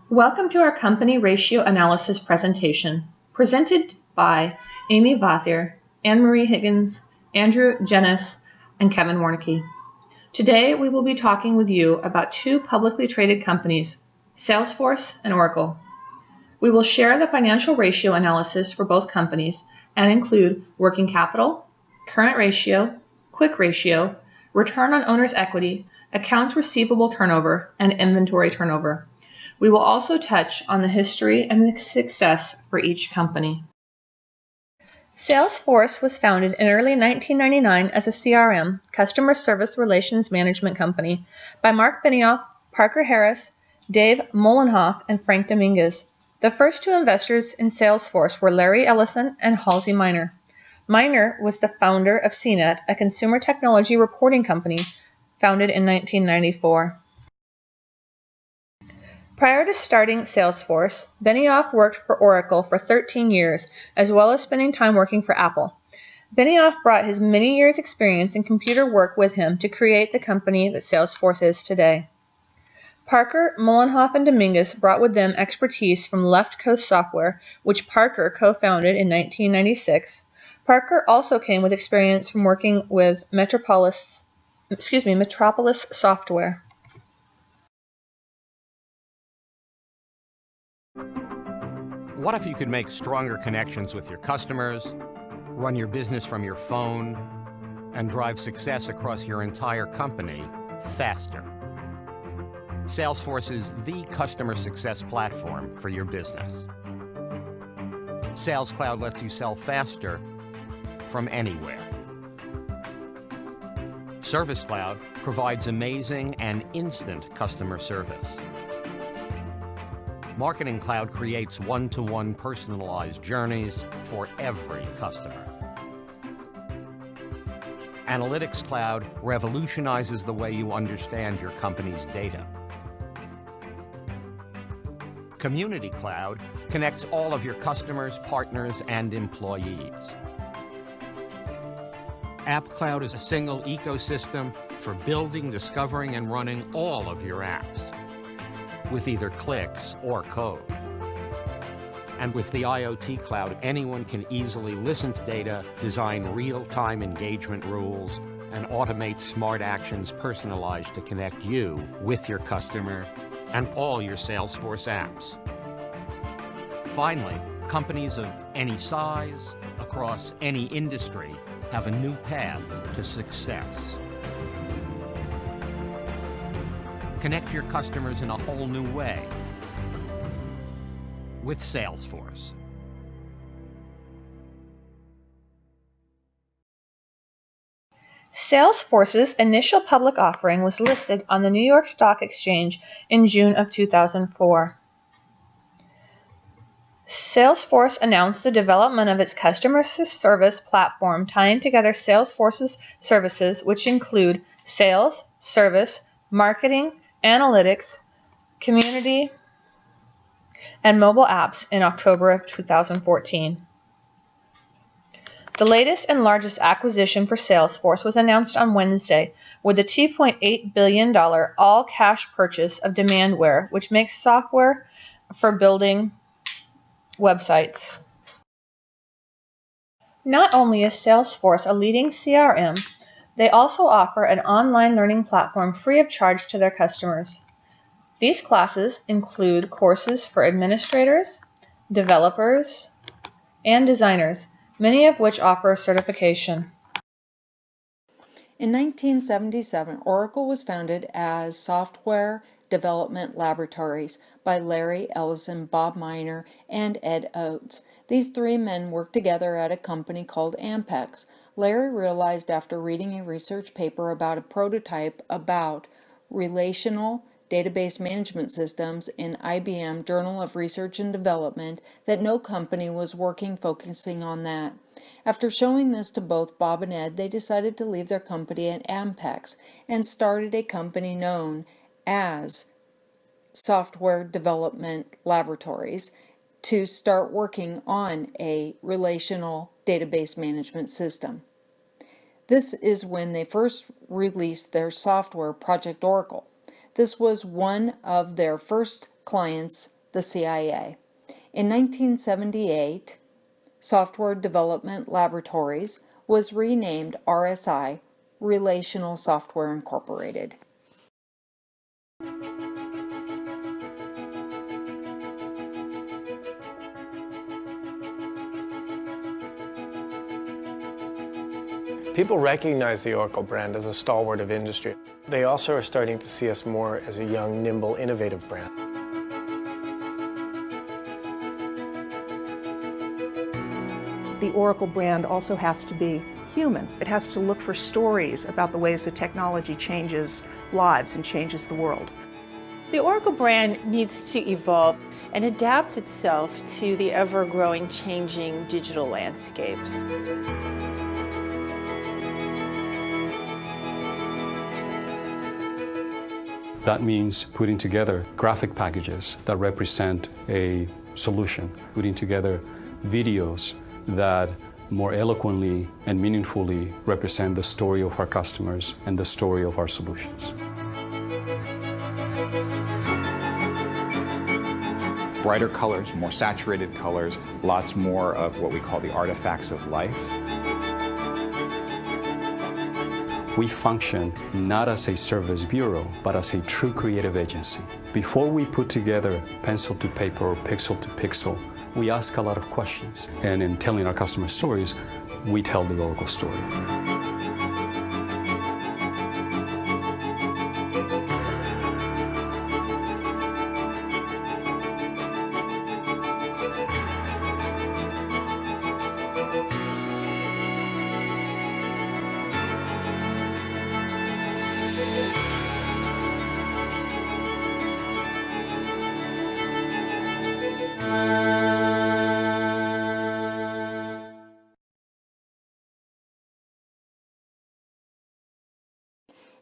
Welcome to our company ratio analysis presentation, presented by Amy Vathier, Anne-Marie Higgins, Andrew Jennis, and Kevin Warnicki. Today, we will be talking with you about two publicly traded companies, Salesforce and Oracle. We will share the financial ratio analysis for both companies and include working capital, current ratio, quick ratio, return on owner's equity, accounts receivable turnover, and inventory turnover. We will also touch on the history and the success for each company. Salesforce was founded in early 1999 as a CRM, Customer Service Relations Management Company, by Mark Benioff, Parker Harris, Dave Mollenhoff, and Frank Dominguez. The first two investors in Salesforce were Larry Ellison and Halsey Minor. Minor was the founder of CNET, a consumer technology reporting company founded in 1994. Prior to starting Salesforce, Benioff worked for Oracle for 13 years, as well as spending time working for Apple. Benioff brought his many years' experience in computer work with him to create the company that Salesforce is today. Parker, Mollenhoff, and Dominguez brought with them expertise from Left Coast Software, which Parker co-founded in 1996. Parker also came with experience from working with Metropolis Software. What if you could make stronger connections with your customers, run your business from your phone, and drive success across your entire company faster? Salesforce is the customer success platform for your business. Sales Cloud lets you sell faster from anywhere. Service Cloud provides amazing and instant customer service. Marketing Cloud creates one-to-one personalized journeys for every customer. Analytics Cloud revolutionizes the way you understand your company's data. Community Cloud connects all of your customers, partners, and employees. App Cloud is a single ecosystem for building, discovering, and running all of your apps, with either clicks or code. And with the IoT Cloud, anyone can easily listen to data, design real-time engagement rules, and automate smart actions personalized to connect you with your customer and all your Salesforce apps. Finally, companies of any size, across any industry, have a new path to success. Connect your customers in a whole new way with Salesforce. Salesforce's initial public offering was listed on the New York Stock Exchange in June of 2004. Salesforce announced the development of its customer service platform tying together Salesforce's services, which include sales, service, marketing, analytics, community, and mobile apps in October of 2014. The latest and largest acquisition for Salesforce was announced on Wednesday with a $2.8 billion all-cash purchase of Demandware, which makes software for building websites. Not only is Salesforce a leading CRM, they also offer an online learning platform free of charge to their customers. These classes include courses for administrators, developers, and designers, many of which offer certification. In 1977, Oracle was founded as Software Development Laboratories by Larry Ellison, Bob Minor, and Ed Oates. These three men worked together at a company called Ampex. Larry realized after reading a research paper about a prototype about relational database management systems in IBM Journal of Research and Development that no company was focusing on that. After showing this to both Bob and Ed, they decided to leave their company at Ampex and started a company known as Software Development Laboratories to start working on a relational database management system. This is when they first released their software, Project Oracle. This was one of their first clients the CIA. In 1978, Software Development Laboratories was renamed RSI, Relational Software Incorporated. People recognize the Oracle brand as a stalwart of industry. They also are starting to see us more as a young, nimble, innovative brand. The Oracle brand also has to be human. It has to look for stories about the ways that technology changes lives and changes the world. The Oracle brand needs to evolve and adapt itself to the ever-growing, changing digital landscapes. That means putting together graphic packages that represent a solution, putting together videos that more eloquently and meaningfully represent the story of our customers and the story of our solutions. Brighter colors, more saturated colors, lots more of what we call the artifacts of life. We function not as a service bureau, but as a true creative agency. Before we put together pencil to paper or pixel to pixel, we ask a lot of questions. And in telling our customer stories, we tell the Oracle story.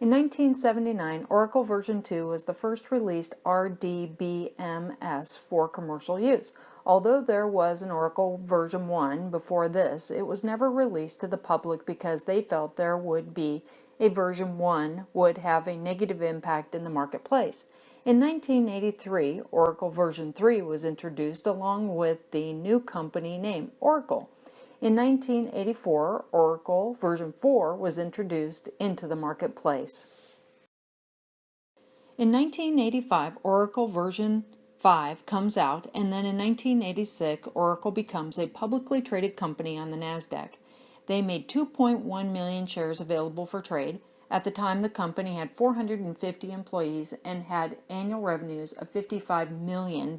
In 1979, Oracle version 2 was the first released RDBMS for commercial use. Although there was an Oracle version 1 before this, it was never released to the public because they felt there would be a version 1 would have a negative impact in the marketplace. In 1983, Oracle version 3 was introduced along with the new company name, Oracle. In 1984, Oracle version 4 was introduced into the marketplace. In 1985, Oracle version 5 comes out, and then in 1986, Oracle becomes a publicly traded company on the NASDAQ. They made 2.1 million shares available for trade. At the time, the company had 450 employees and had annual revenues of $55 million.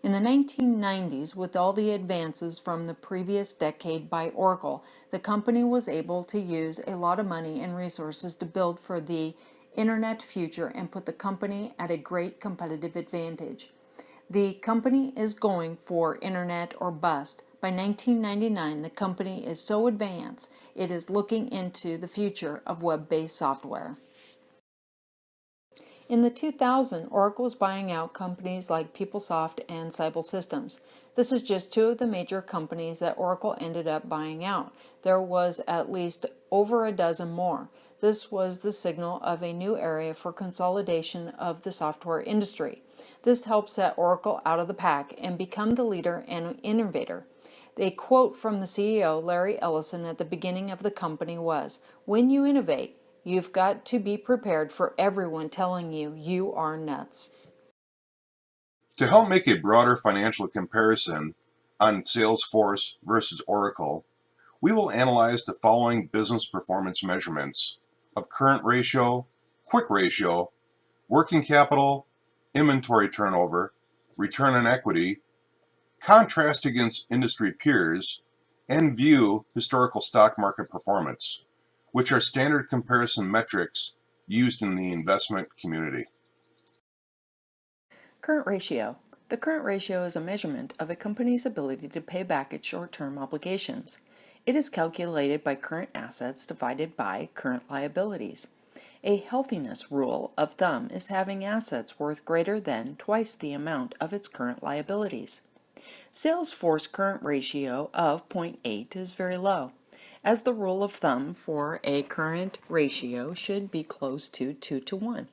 In the 1990s, with all the advances from the previous decade by Oracle, the company was able to use a lot of money and resources to build for the Internet future and put the company at a great competitive advantage. The company is going for Internet or bust. By 1999, the company is so advanced, it is looking into the future of web-based software. In the 2000s, Oracle was buying out companies like PeopleSoft and Siebel Systems. This is just two of the major companies that Oracle ended up buying out. There was at least over a dozen more. This was the signal of a new area for consolidation of the software industry. This helped set Oracle out of the pack and become the leader and innovator. A quote from the CEO, Larry Ellison, at the beginning of the company was, "When you innovate, you've got to be prepared for everyone telling you you are nuts." To help make a broader financial comparison on Salesforce versus Oracle, we will analyze the following business performance measurements of current ratio, quick ratio, working capital, inventory turnover, return on equity, contrast against industry peers, and view historical stock market performance, which are standard comparison metrics used in the investment community. Current ratio. The current ratio is a measurement of a company's ability to pay back its short-term obligations. It is calculated by current assets divided by current liabilities. A healthiness rule of thumb is having assets worth greater than twice the amount of its current liabilities. Salesforce current ratio of 0.8 is very low, as the rule of thumb for a current ratio should be close to 2 to 1.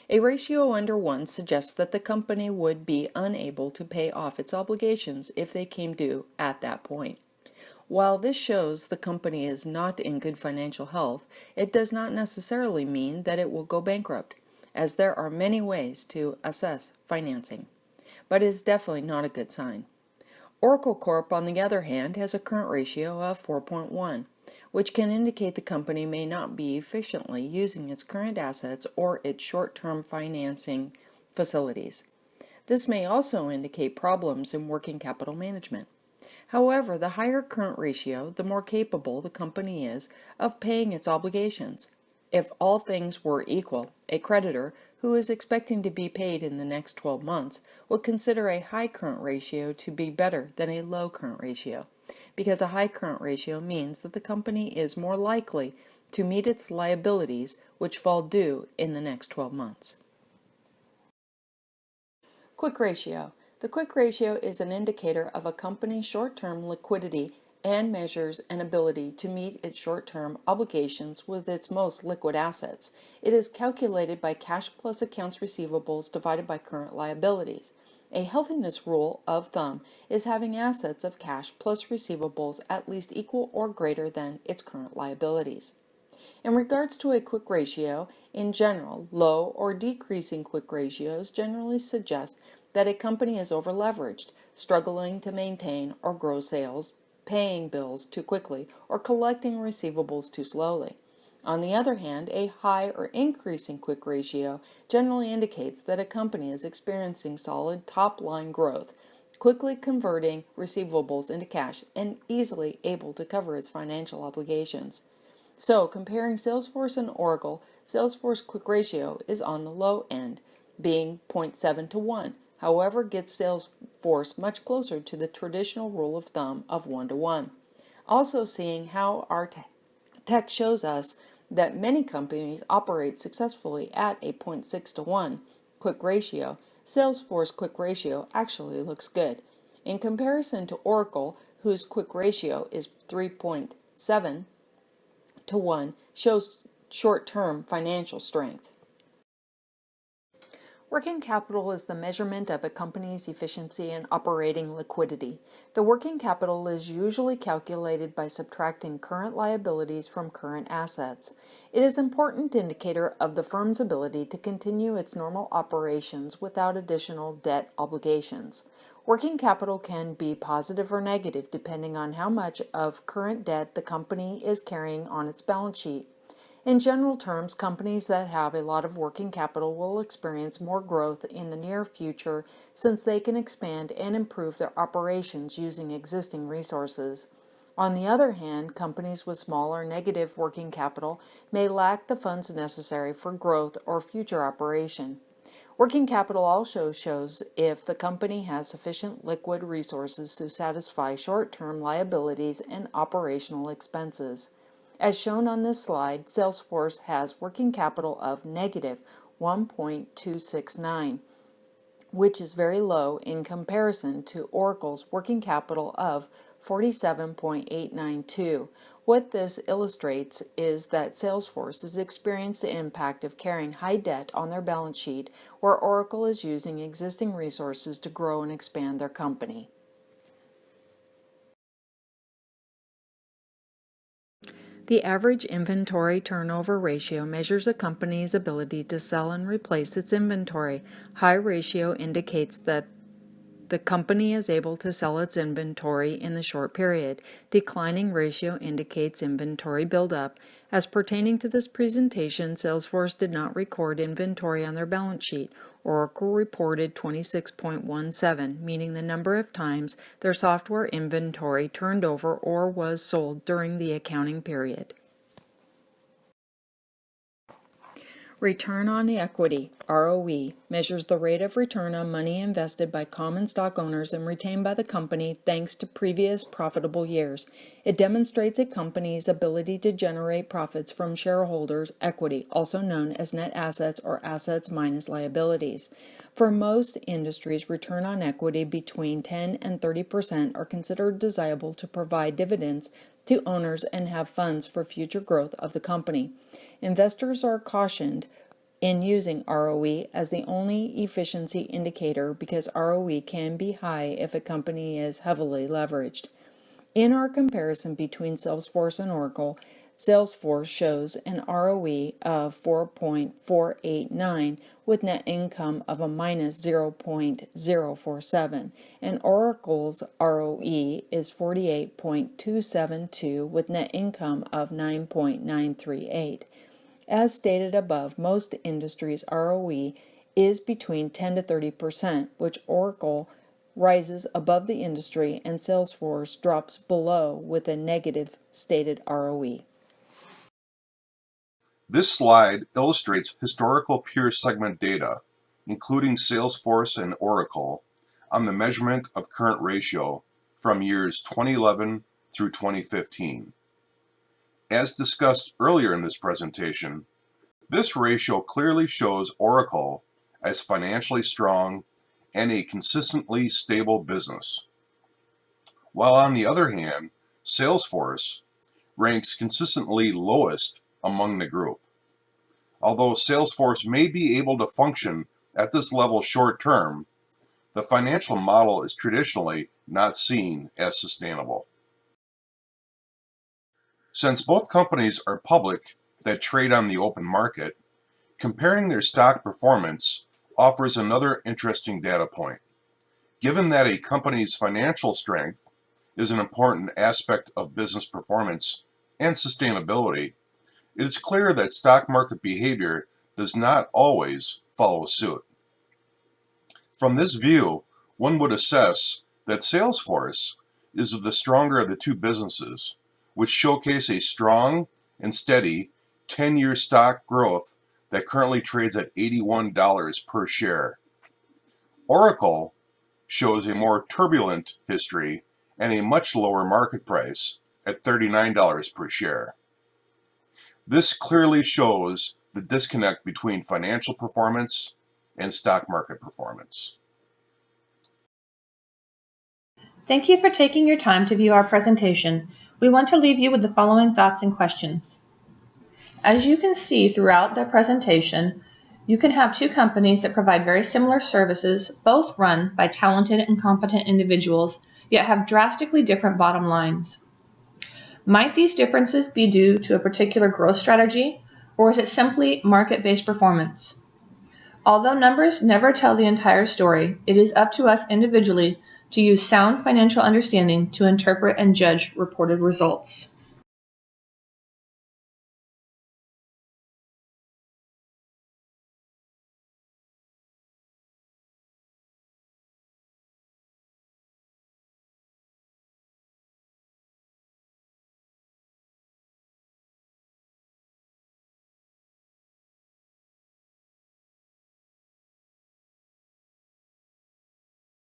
A ratio under 1 suggests that the company would be unable to pay off its obligations if they came due at that point. While this shows the company is not in good financial health, it does not necessarily mean that it will go bankrupt, as there are many ways to assess financing. But it is definitely not a good sign. Oracle Corp, on the other hand, has a current ratio of 4.1, which can indicate the company may not be efficiently using its current assets or its short-term financing facilities. This may also indicate problems in working capital management. However, the higher current ratio, the more capable the company is of paying its obligations. If all things were equal, a creditor who is expecting to be paid in the next 12 months would consider a high current ratio to be better than a low current ratio, because a high current ratio means that the company is more likely to meet its liabilities which fall due in the next 12 months. Quick ratio. The quick ratio is an indicator of a company's short-term liquidity and measures an ability to meet its short-term obligations with its most liquid assets. It is calculated by cash plus accounts receivables divided by current liabilities. A healthiness rule of thumb is having assets of cash plus receivables at least equal or greater than its current liabilities. In regards to a quick ratio, in general, low or decreasing quick ratios generally suggest that a company is over-leveraged, struggling to maintain or grow sales, paying bills too quickly, or collecting receivables too slowly. On the other hand, a high or increasing quick ratio generally indicates that a company is experiencing solid top-line growth, quickly converting receivables into cash, and easily able to cover its financial obligations. So, comparing Salesforce and Oracle, Salesforce quick ratio is on the low end, being 0.7 to 1. However, gets Salesforce much closer to the traditional rule of thumb of 1 to 1. Also, seeing how our tech shows us that many companies operate successfully at a 0.6 to 1 quick ratio, Salesforce quick ratio actually looks good. In comparison to Oracle, whose quick ratio is 3.7 to 1, shows short-term financial strength. Working capital is the measurement of a company's efficiency and operating liquidity. The working capital is usually calculated by subtracting current liabilities from current assets. It is an important indicator of the firm's ability to continue its normal operations without additional debt obligations. Working capital can be positive or negative depending on how much of current debt the company is carrying on its balance sheet. In general terms, companies that have a lot of working capital will experience more growth in the near future since they can expand and improve their operations using existing resources. On the other hand, companies with smaller negative working capital may lack the funds necessary for growth or future operation. Working capital also shows if the company has sufficient liquid resources to satisfy short-term liabilities and operational expenses. As shown on this slide, Salesforce has working capital of negative 1.269, which is very low in comparison to Oracle's working capital of 47.892. What this illustrates is that Salesforce has experienced the impact of carrying high debt on their balance sheet, where Oracle is using existing resources to grow and expand their company. The average inventory turnover ratio measures a company's ability to sell and replace its inventory. High ratio indicates that the company is able to sell its inventory in the short period. Declining ratio indicates inventory buildup. As pertaining to this presentation, Salesforce did not record inventory on their balance sheet. Oracle reported 26.17, meaning the number of times their software inventory turned over or was sold during the accounting period. Return on equity, ROE, measures the rate of return on money invested by common stock owners and retained by the company thanks to previous profitable years. It demonstrates a company's ability to generate profits from shareholders' equity, also known as net assets or assets minus liabilities. For most industries, return on equity between 10 and 30% are considered desirable to provide dividends to owners and have funds for future growth of the company. Investors are cautioned in using ROE as the only efficiency indicator because ROE can be high if a company is heavily leveraged. In our comparison between Salesforce and Oracle, Salesforce shows an ROE of 4.489 with net income of a minus 0.047, and Oracle's ROE is 48.272 with net income of 9.938. As stated above, most industries' ROE is between 10 to 30%, which Oracle rises above the industry and Salesforce drops below with a negative stated ROE. This slide illustrates historical peer segment data, including Salesforce and Oracle, on the measurement of current ratio from years 2011 through 2015. As discussed earlier in this presentation, this ratio clearly shows Oracle as financially strong and a consistently stable business, while on the other hand, Salesforce ranks consistently lowest among the group. Although Salesforce may be able to function at this level short term, the financial model is traditionally not seen as sustainable. Since both companies are public that trade on the open market, comparing their stock performance offers another interesting data point. Given that a company's financial strength is an important aspect of business performance and sustainability, it is clear that stock market behavior does not always follow suit. From this view, one would assess that Salesforce is the stronger of the two businesses, which showcase a strong and steady 10-year stock growth that currently trades at $81 per share. Oracle shows a more turbulent history and a much lower market price at $39 per share. This clearly shows the disconnect between financial performance and stock market performance. Thank you for taking your time to view our presentation. We want to leave you with the following thoughts and questions. As you can see throughout the presentation, you can have two companies that provide very similar services, both run by talented and competent individuals, yet have drastically different bottom lines. Might these differences be due to a particular growth strategy, or is it simply market-based performance? Although numbers never tell the entire story, it is up to us individually to use sound financial understanding to interpret and judge reported results.